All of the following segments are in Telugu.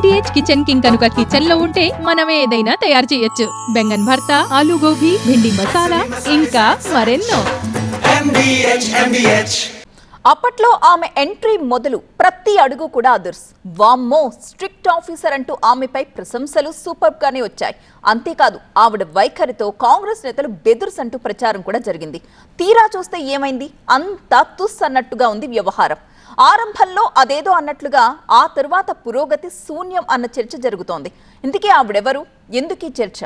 DTH కిచెన్ కింగ్ కనుక కిచెన్ లో ఉంటే మనం ఏదైనా తయారు చేయొచ్చు. బెంగన్ భర్తా, ఆలూ గోబీ, భిండి మసాలా, ఇంకా మరెన్నో. అప్పట్లో ఆమె ఎంట్రీ మొదలు ప్రతి అడుగు కూడా అదర్స్. వామ్మో స్ట్రిక్ట్ ఆఫీసర్ అంటూ ఆమెపై ప్రశంసలు సూపర్ గానే వచ్చాయి. అంతేకాదు ఆవిడ వైఖరితో కాంగ్రెస్ నేతలు బెదుర్స్ అంటూ ప్రచారం కూడా జరిగింది. తీరా చూస్తే ఏమైంది? అంతా తుస్ అన్నట్టుగా ఉంది వ్యవహారం. ఆరంభంలో అదేదో అన్నట్లుగా, ఆ తరువాత పురోగతి శూన్యం అన్న చర్చ జరుగుతోంది. ఇందుకే ఆవిడెవరు, ఎందుకీ చర్చ?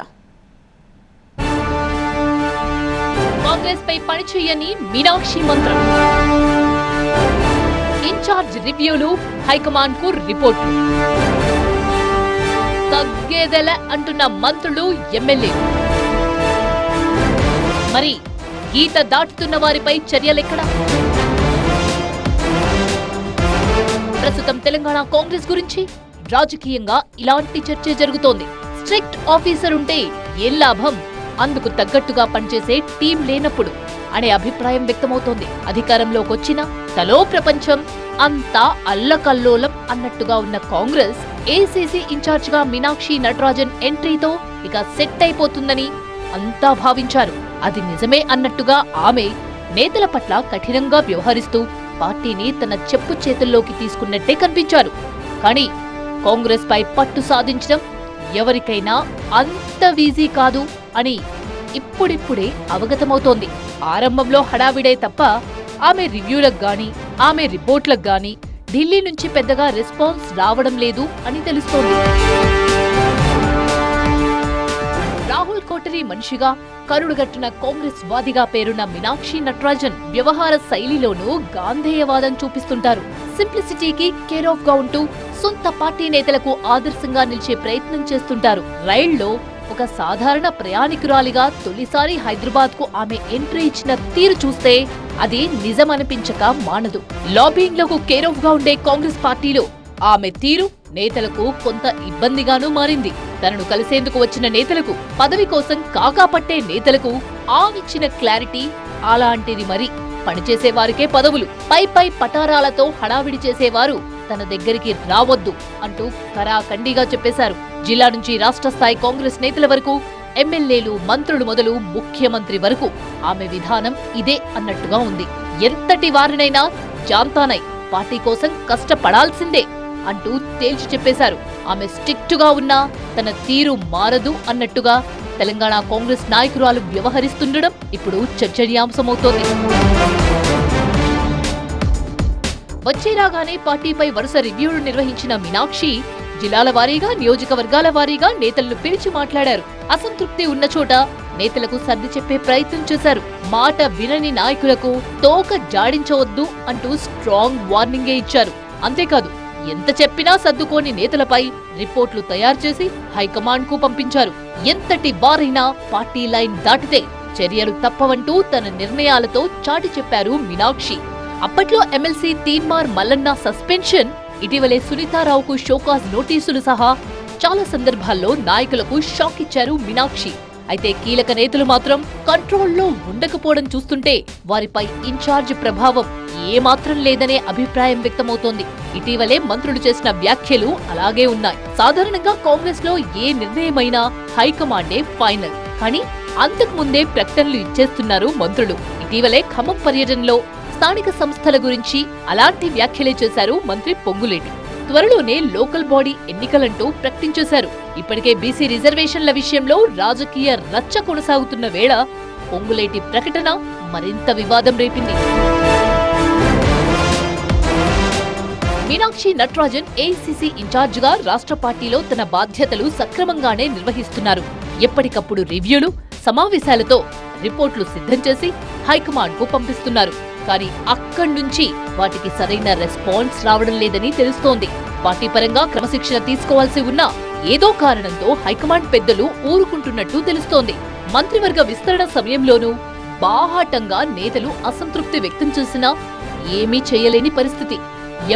కాంగ్రెస్ పై పనిచేయని మీనాక్షి మంత్రం, ఇన్ఛార్జ్ రివ్యూలు, హైకమాండ్ కు రిపోర్టు, తగ్గేదెల అంటున్న మంత్రులు, ఎమ్మెల్యేలు. మరి గీత దాటుతున్న వారిపై చర్యలెక్కడా? ప్రస్తుతం తెలంగాణ కాంగ్రెస్ గురించి రాజకీయంగా ఇలాంటి చర్చ జరుగుతోంది. స్ట్రిక్ట్ ఆఫీసర్ ఉంటే ఏం లాభం, అందుకు తగ్గట్టుగా పనిచేసే టీం లేనప్పుడు అనే అభిప్రాయం వ్యక్తమవుతోంది. అధికారంలోకి వచ్చిన తలో ప్రపంచం అంతా అల్లకల్లోలం అన్నట్టుగా ఉన్న కాంగ్రెస్ ఏసీసీ ఇన్ఛార్జ్ గా మీనాక్షి నటరాజన్ ఎంట్రీతో ఇక సెట్ అయిపోతుందని అంతా భావించారు. అది నిజమే అన్నట్టుగా ఆమె నేతల పట్ల కఠినంగా వ్యవహరిస్తూ పార్టీని తన చెప్పు చేతుల్లోకి తీసుకున్నట్టే కనిపించారు. కానీ కాంగ్రెస్ పై పట్టు సాధించడం ఎవరికైనా అంత ఈజీ కాదు అని ఇప్పుడిప్పుడే అవగతమవుతోంది. ఆరంభంలో హడావిడే తప్ప ఆమె రివ్యూలకు గాని, ఆమె రిపోర్ట్లకు గాని ఢిల్లీ నుంచి పెద్దగా రెస్పాన్స్ రావడం లేదు అని తెలుస్తోంది. రాహుల్ కోటరీ మనిషిగా, కరుడుగట్టిన కాంగ్రెస్ వాదిగా పేరున్న మీనాక్షి నటరాజన్ వ్యవహార శైలిలోనూ గాంధేయవాదం చూపిస్తుంటారు. సింప్లిసిటీకి కేర్ ఆఫ్ గా ఉంటూ సొంత పార్టీ నేతలకు ఆదర్శంగా నిలిచే ప్రయత్నం చేస్తుంటారు. రైళ్లో ఒక సాధారణ ప్రయాణికురాలిగా తొలిసారి హైదరాబాద్ కు ఆమె ఎంట్రీ ఇచ్చిన తీరు చూస్తే అది నిజమనిపించక మానదు. లాబింగ్ లకు కేర్ ఆఫ్ గా ఉండే కాంగ్రెస్ పార్టీలో ఆమె తీరు నేతలకు కొంత ఇబ్బందిగానూ మారింది. తనను కలిసేందుకు వచ్చిన నేతలకు, పదవి కోసం కాకాపట్టే నేతలకు ఆమెచ్చిన క్లారిటీ అలాంటిది. మరి పనిచేసేవారికే పదవులు, పై పటారాలతో హడావిడి చేసేవారు తన దగ్గరికి రావద్దు అంటూ కరాఖండిగా చెప్పేశారు. జిల్లా నుంచి రాష్ట్ర స్థాయి కాంగ్రెస్ నేతల వరకు, ఎమ్మెల్యేలు, మంత్రులు మొదలు ముఖ్యమంత్రి వరకు ఆమె విధానం ఇదే అన్నట్టుగా ఉంది. ఎంతటి వారినైనా జాంతానై పార్టీ కోసం కష్టపడాల్సిందే అంటూ తేల్చి చెప్పేశారు. ఆమె స్ట్రిక్ట్ గా ఉన్నా తన తీరు మారదు అన్నట్టుగా తెలంగాణ కాంగ్రెస్ నాయకురాలు వ్యవహరిస్తుండడం ఇప్పుడు చర్చనీయాంశమవుతోంది. వచ్చేరాగానే పార్టీపై వరుస రివ్యూలు నిర్వహించిన మీనాక్షి జిల్లాల వారీగా, నియోజకవర్గాల వారీగా నేతలను పిలిచి మాట్లాడారు. అసంతృప్తి ఉన్న చోట నేతలకు సర్ది చెప్పే ప్రయత్నం చేశారు. మాట వినని నాయకులకు తోక జాడించవద్దు అంటూ స్ట్రాంగ్ వార్నింగే ఇచ్చారు. అంతేకాదు ఎంత చెప్పినా సర్దుకోని నేతలపై రిపోర్ట్లు తయారు చేసి హైకమాండ్ కు పంపించారు. ఎంతటి వారైనా పార్టీ లైన్ దాటితే చర్యలు తప్పవంటూ తన నిర్ణయాలతో చాటి చెప్పారు మీనాక్షి. అప్పట్లో ఎమ్మెల్సీ తీన్మార్ మల్లన్న సస్పెన్షన్, ఇటీవలే సునీతారావుకు షోకాజ్ నోటీసులు సహా చాలా సందర్భాల్లో నాయకులకు షాక్ ఇచ్చారు మీనాక్షి. అయితే కీలక నేతలు మాత్రం కంట్రోల్లో ఉండకపోవడం చూస్తుంటే వారిపై ఇన్ఛార్జ్ ప్రభావం ఏమాత్రం లేదనే అభిప్రాయం వ్యక్తమవుతోంది. ఇటీవలే మంత్రులు చేసిన వ్యాఖ్యలు అలాగే ఉన్నాయి. సాధారణంగా కాంగ్రెస్ లో ఏ నిర్ణయమైనా హైకమాండే ఫైనల్, కానీ అంతకు ముందే ప్రకటనలు ఇచ్చేస్తున్నారు మంత్రులు. ఇటీవలే ఖమ్మం పర్యటనలో స్థానిక సంస్థల గురించి అలాంటి వ్యాఖ్యలే చేశారు మంత్రి పొంగులేటి. త్వరలోనే లోకల్ బాడీ ఎన్నికలంటూ ప్రకటించేశారు. ఇప్పటికే బీసీ రిజర్వేషన్ల విషయంలో రాజకీయ రచ్చ కొనసాగుతున్న వేళ పొంగులేటి ప్రకటన మరింత వివాదం రేపింది. మీనాక్షి నటరాజన్ ఏఐసీసీ ఇన్ఛార్జ్ గా రాష్ట్ర పార్టీలో తన బాధ్యతలు సక్రమంగానే నిర్వహిస్తున్నారు. ఎప్పటికప్పుడు రివ్యూలు, సమావేశాలతో రిపోర్ట్లు సిద్ధం చేసి హైకమాండ్ కు పంపిస్తున్నారు. కానీ అక్కడి నుంచి వాటికి సరైన రెస్పాన్స్ రావడం లేదని తెలుస్తోంది. పార్టీ పరంగా క్రమశిక్షణ తీసుకోవాల్సి ఉన్నా ఏదో కారణంతో హైకమాండ్ పెద్దలు ఊరుకుంటున్నట్టు తెలుస్తోంది. మంత్రివర్గ విస్తరణ సమయంలోనూ బాహాటంగా నేతలు అసంతృప్తి వ్యక్తం చేసినా ఏమీ చేయలేని పరిస్థితి.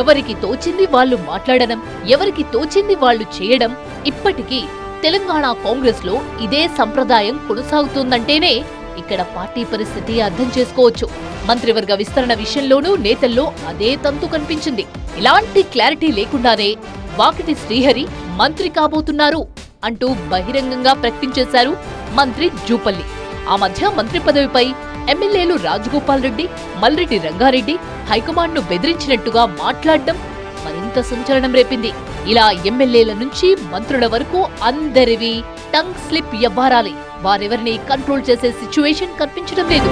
ఎవరికి తోచింది వాళ్లు మాట్లాడడం, ఎవరికి తోచింది వాళ్లు చేయడం, ఇప్పటికీ తెలంగాణ కాంగ్రెస్ లో ఇదే సంప్రదాయం కొనసాగుతుందంటేనే ఇక్కడ పార్టీ పరిస్థితి అర్థం చేసుకోవచ్చు. మంత్రివర్గ విస్తరణ విషయంలోనూ నేతల్లో అదే తంతు కనిపించింది. ఇలాంటి క్లారిటీ లేకుండానే వాకిటి శ్రీహరి మంత్రి కాబోతున్నారు అంటూ బహిరంగంగా ప్రకటించేశారు మంత్రి జూపల్లి. ఆ మధ్య మంత్రి పదవిపై ఎమ్మెల్యేలు రాజగోపాల్ రెడ్డి, మల్రెడ్డి రంగారెడ్డి హైకమాండ్ను బెదిరించినట్టుగా మాట్లాడడం మరింత సంచలనం రేపింది. ఇలా ఎమ్మెల్యేల నుంచి మంత్రుల వరకు అందరివి టంగ్ స్లిప్ వ్యవహారాలే. వారెవరిని కంట్రోల్ చేసే సిచ్యువేషన్ కనిపించడం లేదు.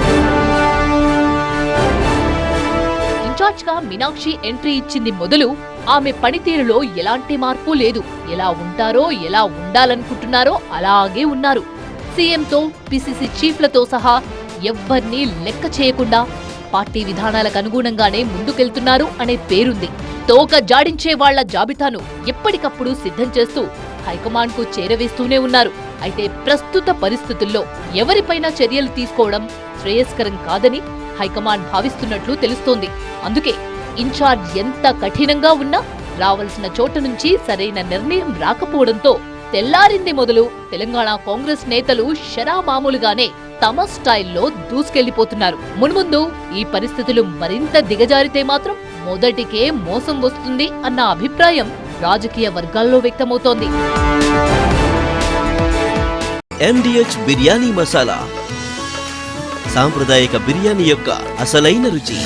ఇన్ఛార్జ్ గా మీనాక్షి ఎంట్రీ ఇచ్చింది మొదలు ఆమె పనితీరులో ఎలాంటి మార్పు లేదు. ఎలా ఉంటారో, ఎలా ఉండాలనుకుంటున్నారో అలాగే ఉన్నారు. సీఎంతో, పిసిసి చీఫ్లతో సహా ఎవ్వర్నీ లెక్క చేయకుండా పార్టీ విధానాలకు అనుగుణంగానే ముందుకెళ్తున్నారు అనే పేరుంది. తోక జాడించే వాళ్ల జాబితాను ఎప్పటికప్పుడు సిద్ధం చేస్తూ హైకమాండ్కు చేరవేస్తూనే ఉన్నారు. అయితే ప్రస్తుత పరిస్థితుల్లో ఎవరిపైనా చర్యలు తీసుకోవడం శ్రేయస్కరం కాదని హైకమాండ్ భావిస్తున్నట్లు తెలుస్తోంది. అందుకే ఇన్ఛార్జ్ ఎంత కఠినంగా ఉన్నా రావాల్సిన చోట నుంచి సరైన నిర్ణయం రాకపోవడంతో తెల్లారింది మొదలు తెలంగాణ కాంగ్రెస్ నేతలు షరామామూలుగానే తమ స్టైల్లో దూసుకెళ్లిపోతున్నారు. మున్ముందు ఈ పరిస్థితులు మరింత దిగజారితే మాత్రం మొదటికే మోసం వస్తుంది అన్న అభిప్రాయం రాజకీయ వర్గాల్లో వ్యక్తమవుతోంది. MDH బిర్యానీ మసాలా, సాంప్రదాయక బిర్యానీ యొక్క అసలైన రుచి.